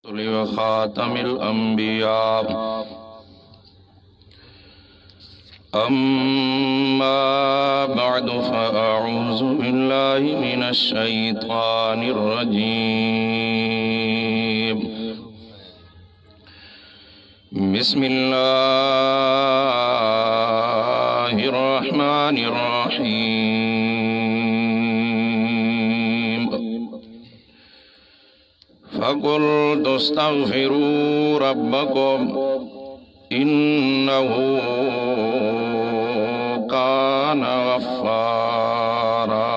وخاتم الأنبياء أما بعد فأعوذ بالله من الشيطان الرجيم بسم الله الرحمن الرحيم فقلت استغفروا ربكم إنه كان غفارا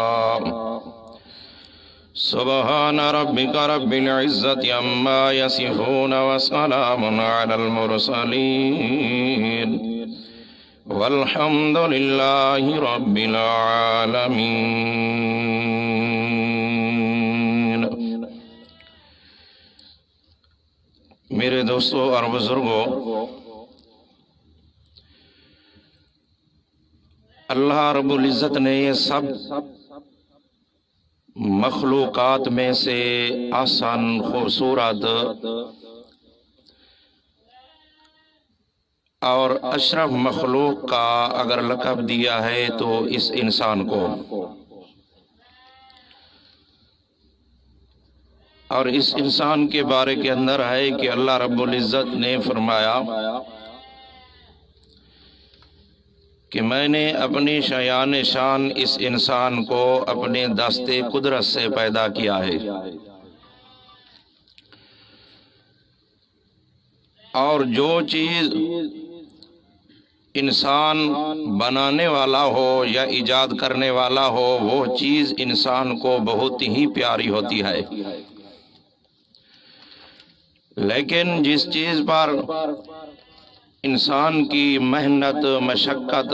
سبحان ربك رب العزة عما يصفون وسلام على المرسلين والحمد لله رب العالمين۔ میرے دوستو اور بزرگوں، اللہ رب العزت نے یہ سب مخلوقات میں سے آسان خوبصورت اور اشرف مخلوق کا اگر لقب دیا ہے تو اس انسان کو، اور اس انسان کے بارے کے اندر ہے کہ اللہ رب العزت نے فرمایا کہ میں نے اپنی شایان شان اس انسان کو اپنے دست قدرت سے پیدا کیا ہے، اور جو چیز انسان بنانے والا ہو یا ایجاد کرنے والا ہو وہ چیز انسان کو بہت ہی پیاری ہوتی ہے، لیکن جس چیز پر انسان کی محنت مشقت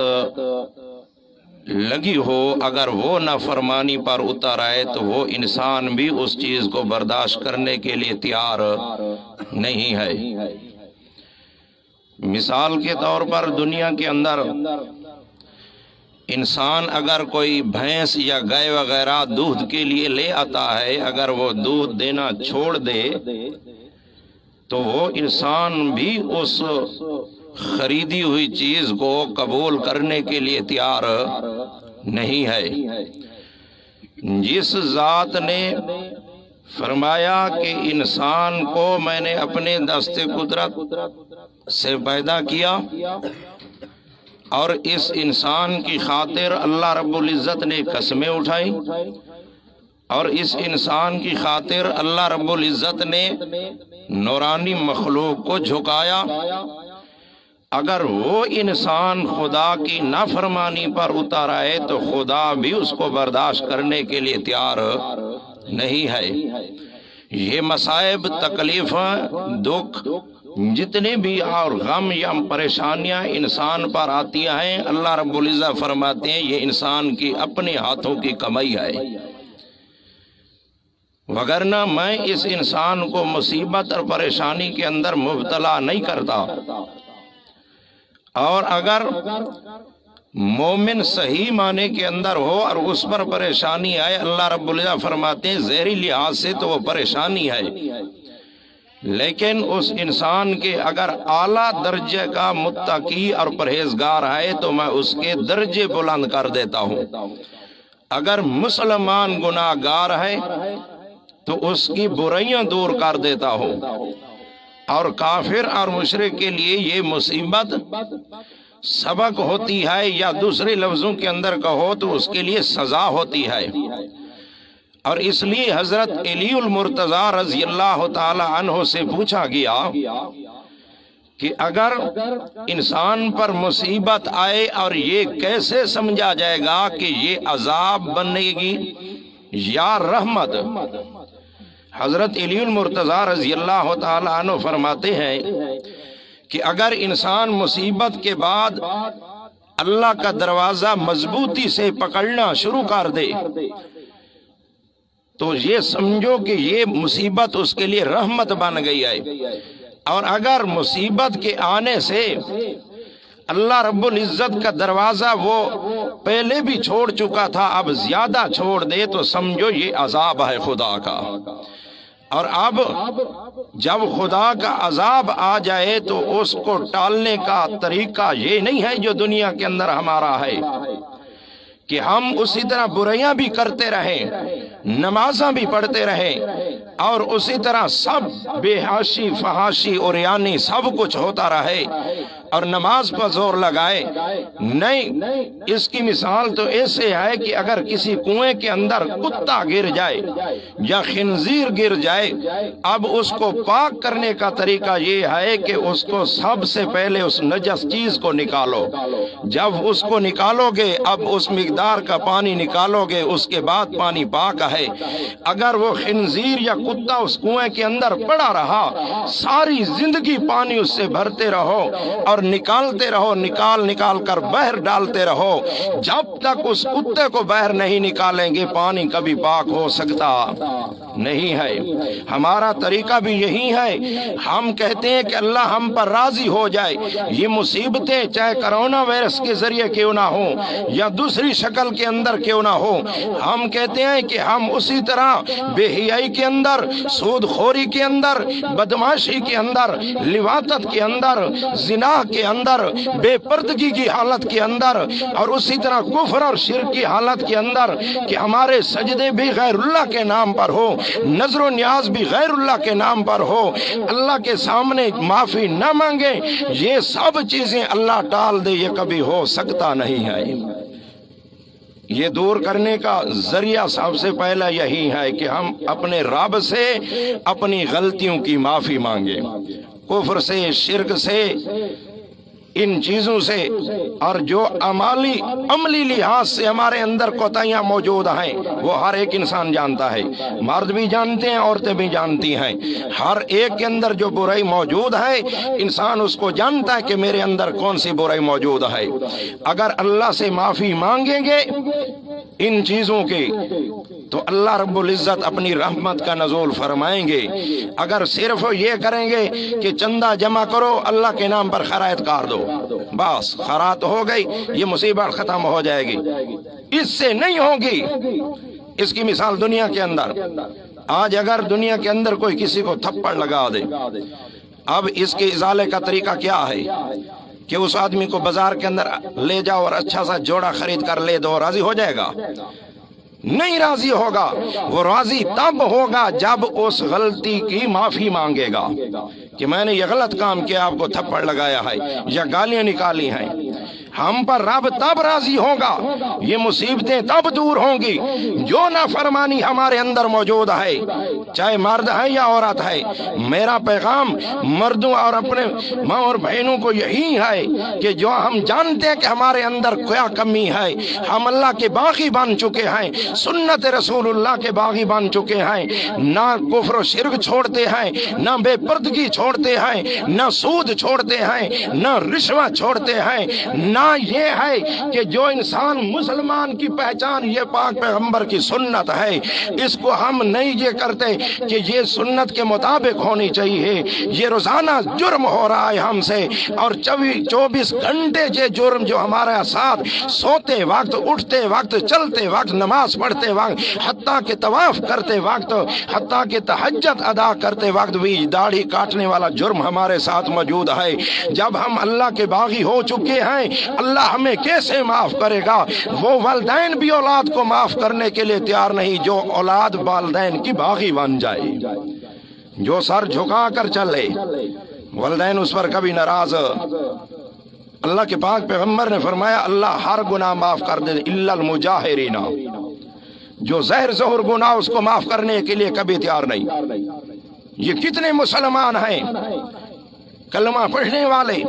لگی ہو اگر وہ نافرمانی پر اتر آئے تو وہ انسان بھی اس چیز کو برداشت کرنے کے لیے تیار نہیں ہے۔ مثال کے طور پر دنیا کے اندر انسان اگر کوئی بھینس یا گائے وغیرہ دودھ کے لیے لے آتا ہے، اگر وہ دودھ دینا چھوڑ دے تو وہ انسان بھی اس خریدی ہوئی چیز کو قبول کرنے کے لیے تیار نہیں ہے۔ جس ذات نے فرمایا کہ انسان کو میں نے اپنے دست قدرت سے پیدا کیا، اور اس انسان کی خاطر اللہ رب العزت نے قسمیں اٹھائی، اور اس انسان کی خاطر اللہ رب العزت نے نورانی مخلوق کو جھکایا، اگر وہ انسان خدا کی نافرمانی پر اتر آئے تو خدا بھی اس کو برداشت کرنے کے لیے تیار نہیں ہے۔ یہ مصائب، تکلیف، دکھ جتنے بھی اور غم یا پریشانیاں انسان پر آتی ہیں، اللہ رب العزت فرماتے ہیں یہ انسان کی اپنے ہاتھوں کی کمائی ہے، وگرنہ میں اس انسان کو مصیبت اور پریشانی کے اندر مبتلا نہیں کرتا۔ اور اگر مومن صحیح معنی کے اندر ہو اور اس پر پریشانی آئے، اللہ رب العزت فرماتے ہیں ظاہری لحاظ سے تو وہ پریشانی ہے، لیکن اس انسان کے اگر اعلیٰ درجے کا متقی اور پرہیزگار ہے تو میں اس کے درجے بلند کر دیتا ہوں۔ اگر مسلمان گناہ گار ہے تو اس کی برائیاں دور کر دیتا ہوں، اور کافر اور مشرک کے لیے یہ مصیبت سبق ہوتی ہے، یا دوسرے لفظوں کے اندر کہو تو اس کے لیے سزا ہوتی ہے۔ اور اس لیے حضرت علی المرتضی رضی اللہ تعالی عنہ سے پوچھا گیا کہ اگر انسان پر مصیبت آئے اور یہ کیسے سمجھا جائے گا کہ یہ عذاب بنے گی یا رحمت؟ حضرت علی المرتضی رضی اللہ تعالی عنہ فرماتے ہیں کہ اگر انسان مصیبت کے بعد اللہ کا دروازہ مضبوطی سے پکڑنا شروع کر دے تو یہ سمجھو کہ یہ مصیبت اس کے لیے رحمت بن گئی ہے، اور اگر مصیبت کے آنے سے اللہ رب العزت کا دروازہ وہ پہلے بھی چھوڑ چکا تھا اب زیادہ چھوڑ دے تو سمجھو یہ عذاب ہے خدا کا۔ اور اب جب خدا کا عذاب آ جائے تو اس کو ٹالنے کا طریقہ یہ نہیں ہے جو دنیا کے اندر ہمارا ہے کہ ہم اسی طرح برائیاں بھی کرتے رہیں، نمازاں بھی پڑھتے رہیں، اور اسی طرح سب بے حاشی فحاشی اور یعنی سب کچھ ہوتا رہے اور نماز پر زور لگائے۔ نہیں، اس کی مثال تو ایسے ہے کہ اگر کسی کنویں کے اندر کتا گر جائے یا خنزیر گر جائے، اب اس کو پاک کرنے کا طریقہ یہ ہے کہ اس کو سب سے پہلے اس نجس چیز کو نکالو۔ جب اس کو نکالو گے، اب اس مقدار کا پانی نکالو گے، اس کے بعد پانی پاک ہے۔ اگر وہ خنزیر یا کتا اس کنویں کے اندر پڑا رہا، ساری زندگی پانی اس سے بھرتے رہو اور نکالتے رہو، نکال کر باہر ڈالتے رہو، جب تک اس کتے کو باہر نہیں نکالیں گے پانی کبھی پاک ہو سکتا نہیں ہے۔ ہمارا طریقہ بھی یہی ہے، ہم کہتے ہیں کہ اللہ ہم پر راضی ہو جائے، یہ مصیبتیں چاہے کرونا وائرس کے ذریعے کیوں نہ ہو یا دوسری شکل کے اندر کیوں نہ ہو، ہم کہتے ہیں کہ ہم اسی طرح بے حیائی کے اندر، سود خوری کے اندر، بدماشی کے اندر، لواطت کے اندر، زنا کے اندر، بے پردگی کی حالت کے اندر، اور اسی طرح کفر اور شرک کی حالت کے اندر کہ ہمارے سجدے بھی غیر اللہ کے نام پر ہو، نظر و نیاز بھی غیر اللہ کے نام پر ہو، اللہ کے سامنے معافی نہ مانگے، یہ سب چیزیں اللہ ٹال دے، یہ کبھی ہو سکتا نہیں ہے۔ یہ دور کرنے کا ذریعہ سب سے پہلا یہی ہے کہ ہم اپنے رب سے اپنی غلطیوں کی معافی مانگیں، کفر سے، شرک سے، ان چیزوں سے، اور جو عملی لحاظ سے ہمارے اندر کوتاہیاں موجود ہیں وہ ہر ایک انسان جانتا ہے، مرد بھی جانتے ہیں، عورتیں بھی جانتی ہیں، ہر ایک کے اندر جو برائی موجود ہے انسان اس کو جانتا ہے کہ میرے اندر کون سی برائی موجود ہے۔ اگر اللہ سے معافی مانگیں گے ان چیزوں کی تو اللہ رب العزت اپنی رحمت کا نزول فرمائیں گے۔ اگر صرف یہ کریں گے کہ چندہ جمع کرو، اللہ کے نام پر خیرات کر دو، بس خیرات ہو گئی، یہ مصیبت ختم ہو جائے گی، اس سے نہیں ہوگی۔ اس کی مثال دنیا کے اندر، آج اگر دنیا کے اندر کوئی کسی کو تھپڑ لگا دے، اب اس کے ازالے کا طریقہ کیا ہے کہ اس آدمی کو بازار کے اندر لے جاؤ اور اچھا سا جوڑا خرید کر لے دو، راضی ہو جائے گا؟ نہیں راضی ہوگا۔ وہ راضی تب ہوگا جب اس غلطی کی معافی مانگے گا کہ میں نے یہ غلط کام کیا، آپ کو تھپڑ لگایا ہے یا گالیاں نکالی ہیں۔ ہم پر رب تب راضی ہوگا، یہ مصیبتیں تب دور ہوں گی جو نافرمانی ہمارے اندر موجود ہے، چاہے مرد ہے یا عورت ہے۔ میرا پیغام مردوں اور اپنے ماں اور بہنوں کو یہی ہے کہ جو ہم جانتے ہیں کہ ہمارے اندر کیا کمی ہے، ہم اللہ کے باغی بن چکے ہیں، سنت رسول اللہ کے باغی بن چکے ہیں، نہ کفر و شرک چھوڑتے ہیں، نہ بے پردگی چھوڑتے ہیں، نہ سود چھوڑتے ہیں، نہ رشوت چھوڑتے ہیں، نہ یہ ہے کہ جو انسان مسلمان کی پہچان یہ پاک پیغمبر کی سنت ہے، اس کو ہم نہیں یہ کرتے کہ یہ سنت کے مطابق ہونی چاہیے۔ یہ روزانہ جرم ہو رہا ہے ہم سے، اور 24 گھنٹے یہ جرم جو ہمارے ساتھ سوتے وقت، اٹھتے وقت، چلتے وقت، نماز پڑھتے وقت، حتیٰ کہ طواف کرتے وقت، حتیٰ کہ تہجد ادا کرتے وقت بھی داڑھی کاٹنے والا جرم ہمارے ساتھ موجود ہے۔ جب ہم اللہ کے باغی ہو چکے ہیں، اللہ ہمیں کیسے معاف کرے گا؟ وہ والدین بھی اولاد کو معاف کرنے کے لیے تیار نہیں جو اولاد والدین کی باغی بن جائے، جو سر جھکا کر چلے، والدین اس پر کبھی ناراض۔ اللہ کے پاک پیغمبر نے فرمایا اللہ ہر گناہ معاف کر دے الا المجاہرین، جو ظاہر ظہور گناہ اس کو معاف کرنے کے لیے کبھی تیار نہیں۔ یہ کتنے مسلمان ہیں کلمہ پڑھنے والے،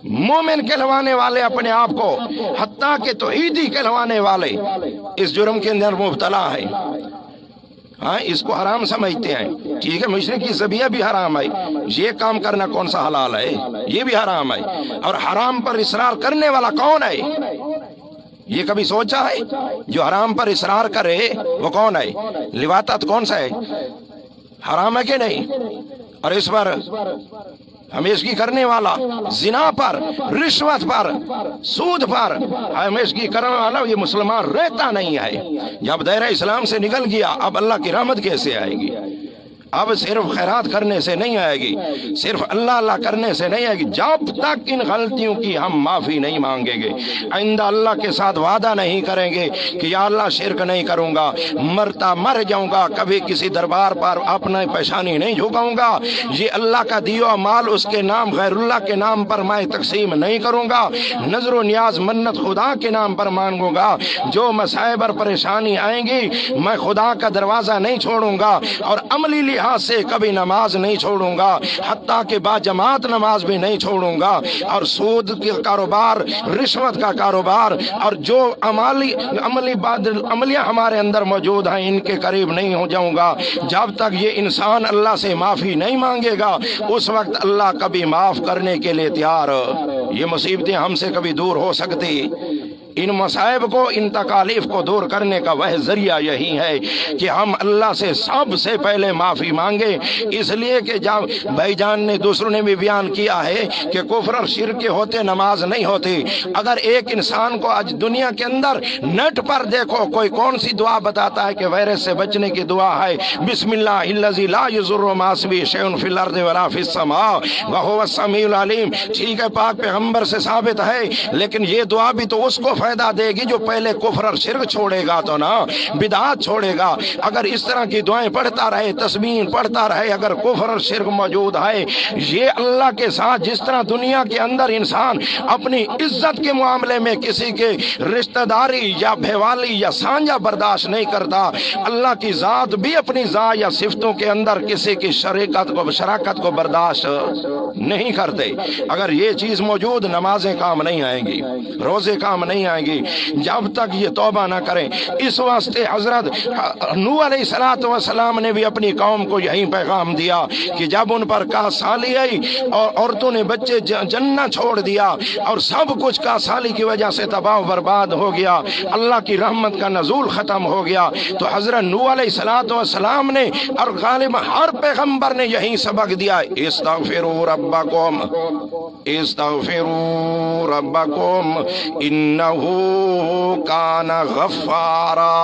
مومن کہلوانے والے اپنے آپ کو، حتیٰ کہ توحیدی کہلوانے والے، اس جرم کے اندر مبتلا ہے۔ ہاں، اس کو حرام سمجھتے ہیں، ٹھیک ہے، مشرک کی ذبیحہ بھی حرام ہے، یہ کام کرنا کون سا حلال ہے؟ یہ بھی حرام ہے۔ اور حرام پر اصرار کرنے والا کون ہے؟ یہ کبھی سوچا ہے؟ جو حرام پر اصرار کرے وہ کون ہے؟ لواطت کون سا ہے؟ حرام ہے کہ نہیں؟ اور اس پر ہمیشگی کرنے والا، زنا پر، رشوت پر، سود پر ہمیشگی کرنے والا یہ مسلمان رہتا نہیں ہے۔ جب دائرہ اسلام سے نکل گیا اب اللہ کی رحمت کیسے آئے گی؟ اب صرف خیرات کرنے سے نہیں آئے گی، صرف اللہ اللہ کرنے سے نہیں آئے گی، جب تک ان غلطیوں کی ہم معافی نہیں مانگیں گے، آئندہ اللہ کے ساتھ وعدہ نہیں کریں گے کہ یا اللہ شرک نہیں کروں گا، مرتا مر جاؤں گا، کبھی کسی دربار پر اپنا پیشانی نہیں جھکاؤں گا، یہ اللہ کا دیو مال اس کے نام غیر اللہ کے نام پر میں تقسیم نہیں کروں گا، نظر و نیاز منت خدا کے نام پر مانگوں گا، جو مصائب اور پریشانی آئیں گی میں خدا کا دروازہ نہیں چھوڑوں گا، اور عملی لحاظ سے کبھی نماز نہیں چھوڑوں گا، حتیٰ کہ با جماعت نماز بھی نہیں چھوڑوں گا، اور سود کے کاروبار، رشوت کا کاروبار، اور جو عملیہ ہمارے اندر موجود ہیں ان کے قریب نہیں ہو جاؤں گا۔ جب تک یہ انسان اللہ سے معافی نہیں مانگے گا اس وقت اللہ کبھی معاف کرنے کے لیے تیار۔ یہ مصیبتیں ہم سے کبھی دور ہو سکتی؟ ان مصائب کو، ان تکالیف کو دور کرنے کا وہ ذریعہ یہی ہے کہ ہم اللہ سے سب سے پہلے معافی مانگیں، اس لیے کہ جب بھائی جان نے دوسروں نے بھی بیان کیا ہے کہ کفر اور شرک کے ہوتے نماز نہیں ہوتی۔ اگر ایک انسان کو آج دنیا کے اندر نیٹ پر دیکھو کوئی کون سی دعا بتاتا ہے کہ وائرس سے بچنے کی دعا ہے، بسم اللہ الذی لا یضر مع اسمہ شیء فی الارض ولا فی السماء وہو السمیع العلیم، ٹھیک ہے پاک پیغمبر سے ثابت ہے، لیکن یہ دعا بھی تو اس کو فائدہ دے گی جو پہلے کفر اور شرک چھوڑے گا، تو نا بدعات چھوڑے گا۔ اگر اس طرح کی دعائیں پڑھتا رہے، تسبیح پڑھتا رہے، اگر کفر اور شرک موجود ہے، یہ اللہ کے ساتھ جس طرح دنیا کے اندر انسان اپنی عزت کے معاملے میں کسی کے رشتہ داری یا بھیوالی یا سانجہ برداشت نہیں کرتا، اللہ کی ذات بھی اپنی ذات یا صفتوں کے اندر کسی کی شراکت کو برداشت نہیں کرتے۔ اگر یہ چیز موجود، نمازیں کام نہیں آئیں گی، روزے کام نہیں آئیں گی جب تک یہ توبہ نہ کریں۔ اس واسطے حضرت نوح علیہ السلام نے بھی اپنی قوم کو یہی پیغام دیا کہ جب ان پر کاسالی آئی اور عورتوں نے بچے جننا چھوڑ دیا اور سب کچھ کاسالی کی وجہ سے تباہ و برباد ہو گیا، اللہ کی رحمت کا نزول ختم ہو گیا، تو حضرت نوح علیہ السلام نے اور غالب ہر پیغمبر نے یہی سبق دیا، استغفروا ربکم استغفروا ربکم انہو کان غفارا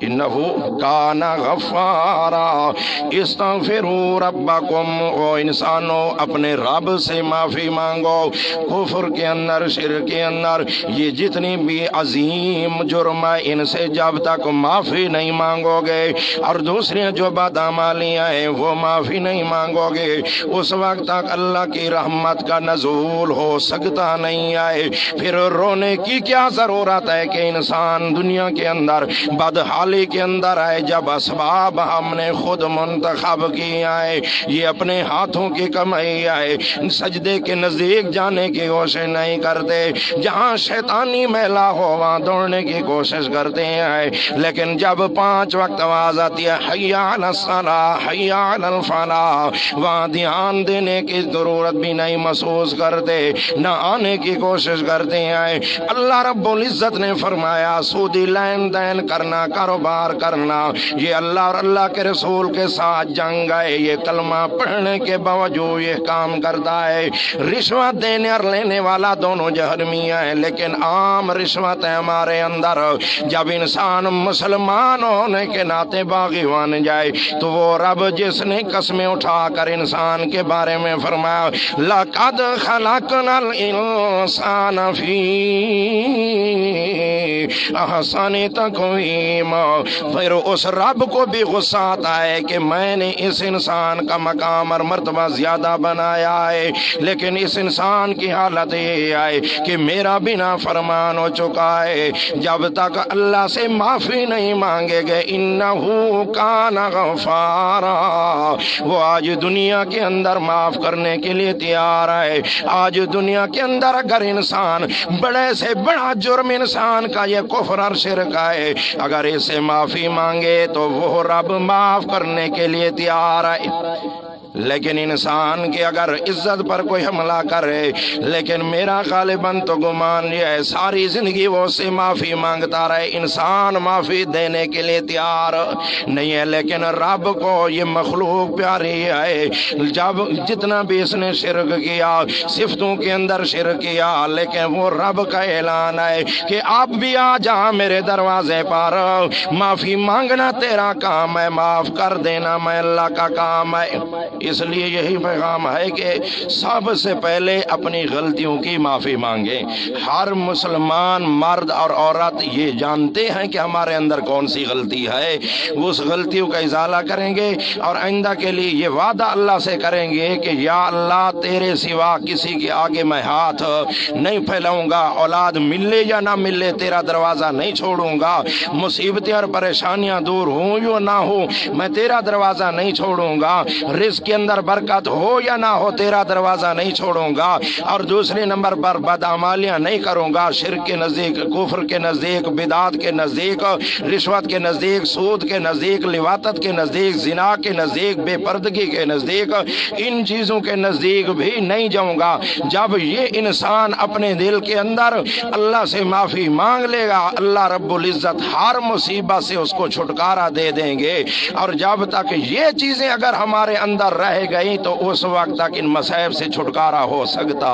انہو کان غفارا استغفروا ربکم۔ او انسانو اپنے رب سے معافی مانگو، کفر کے اندر، شرک کے اندر، یہ جتنی بھی عظیم جرم ہے ان سے جب تک معافی نہیں مانگو گے اور دوسری جو بدعمالیاں ہیں وہ معافی نہیں مانگو گے، اس وقت تک اللہ کی رحمت کا نزول ہو سکتا نہیں ہے۔ پھر رونے کی کیا ضرورت ہے کہ انسان دنیا کے اندر بدحال کے اندر آئے جب اسباب ہم نے خود منتخب کی آئے، یہ اپنے ہاتھوں کی کمائی آئے، سجدے کے نزدیک جانے کی کوشش نہیں کرتے، جہاں شیطانی میلہ ہو وہاں دوڑنے کی کوشش کرتے ہیں، لیکن جب 5 وقت آواز آتی ہے حی علی الصلاۃ حی علی الفلاح، وہاں دھیان دینے کی ضرورت بھی نہیں محسوس کرتے، نہ آنے کی کوشش کرتے ہیں۔ اللہ رب العزت نے فرمایا سودی لین دین کرنا، کاروبار کرنا، یہ اللہ اور اللہ کے رسول کے ساتھ جنگ ہے، یہ کلمہ پڑھنے کے باوجود یہ کام کرتا ہے۔ رشوت دینے اور لینے والا دونوں جہنمیاں ہیں، لیکن عام رشوت ہے ہمارے اندر۔ جب انسان مسلمان ہونے کے ناطے باغی بن جائے تو وہ رب جس نے قسمیں اٹھا کر انسان کے بارے میں فرمایا لَقَدْ خَلَقْنَا الْإِنسَانَ فِي أَحْسَنِ تَقْوِيمٍ، پھر اس رب کو بھی غصہ آتا ہے کہ میں نے اس انسان کا مقام اور مرتبہ زیادہ بنایا ہے، لیکن اس انسان کی حالت یہ ہے کہ میرا بنا فرمان ہو چکا ہے۔ جب تک اللہ سے معافی نہیں مانگے گے انہو کان غفارا، وہ آج دنیا کے اندر معاف کرنے کے لیے تیار ہے۔ آج دنیا کے اندر اگر انسان بڑے سے بڑا جرم انسان کا یہ کفر اور شرک ہے، اگر اسے معافی مانگے تو وہ رب معاف کرنے کے لیے تیار ہے۔ لیکن انسان کی اگر عزت پر کوئی حملہ کرے، لیکن میرا غالباً تو گمان یہ ہے ساری زندگی وہ سے معافی مانگتا رہے، انسان معافی دینے کے لیے تیار نہیں ہے، لیکن رب کو یہ مخلوق پیاری ہے۔ جب جتنا بھی اس نے شرک کیا، صفتوں کے اندر شرک کیا، لیکن وہ رب کا اعلان ہے کہ آپ بھی آ جا میرے دروازے پر، معافی مانگنا تیرا کام ہے، معاف کر دینا میں اللہ کا کام ہے۔ اس لیے یہی پیغام ہے کہ سب سے پہلے اپنی غلطیوں کی معافی مانگیں۔ ہر مسلمان مرد اور عورت یہ جانتے ہیں کہ ہمارے اندر کون سی غلطی ہے، اس غلطیوں کا ازالہ کریں گے اور آئندہ کے لیے یہ وعدہ اللہ سے کریں گے کہ یا اللہ تیرے سوا کسی کے آگے میں ہاتھ نہیں پھیلاؤں گا، اولاد ملے یا نہ ملے تیرا دروازہ نہیں چھوڑوں گا، مصیبتیں اور پریشانیاں دور ہوں یا نہ ہو میں تیرا دروازہ نہیں چھوڑوں گا، رزق کے اندر برکت ہو یا نہ ہو تیرا دروازہ نہیں چھوڑوں گا، اور دوسرے نمبر پر بدعمالیاں نہیں کروں گا، شرک کے نزدیک، کفر کے نزدیک، بدعات کے نزدیک، رشوت کے نزدیک، سود کے نزدیک، لواطت کے نزدیک، زنا کے نزدیک، بے پردگی کے نزدیک، ان چیزوں کے نزدیک بھی نہیں جاؤں گا۔ جب یہ انسان اپنے دل کے اندر اللہ سے معافی مانگ لے گا، اللہ رب العزت ہر مصیبت سے اس کو چھٹکارا دے دیں گے، اور جب تک یہ چیزیں اگر ہمارے اندر رہ گئی تو اس وقت تک ان مصائب سے چھٹکارا ہو سکتا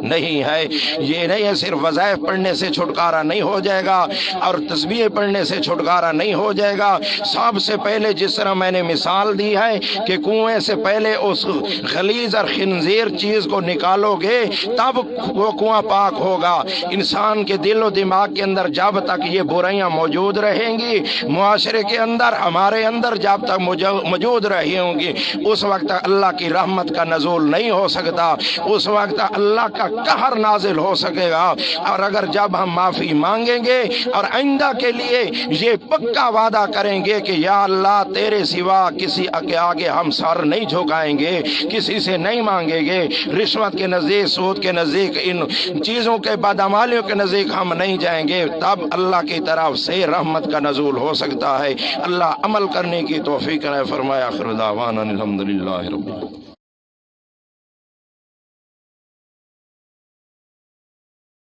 نہیں ہے۔ یہ نہیں ہے صرف وظائف پڑھنے سے چھٹکارا نہیں ہو جائے گا اور تسبیح پڑھنے سے چھٹکارا نہیں ہو جائے گا، سب سے پہلے جس طرح میں نے مثال دی ہے کہ کنویں سے پہلے اس غلیظ اور خنزیر چیز کو نکالو گے تب وہ کنواں پاک ہوگا۔ انسان کے دل و دماغ کے اندر جب تک یہ برائیاں موجود رہیں گی، معاشرے کے اندر ہمارے اندر جب تک موجود رہی ہوں گی، اس وقت اللہ کی رحمت کا نزول نہیں ہو سکتا، اس وقت اللہ کا قہر نازل ہو سکے گا۔ اور اگر جب ہم معافی مانگیں گے اور آئندہ کے لیے یہ پکا وعدہ کریں گے کہ یا اللہ تیرے سوا کسی کے آگے ہم سر نہیں جھکائیں گے، کسی سے نہیں مانگیں گے، رشوت کے نزدیک، سود کے نزدیک، ان چیزوں کے بدعمالیوں کے نزدیک ہم نہیں جائیں گے، تب اللہ کی طرف سے رحمت کا نزول ہو سکتا ہے۔ اللہ عمل کرنے کی توفیق فرمایا۔ آخر دعوانا الحمدللہ رب العالمین۔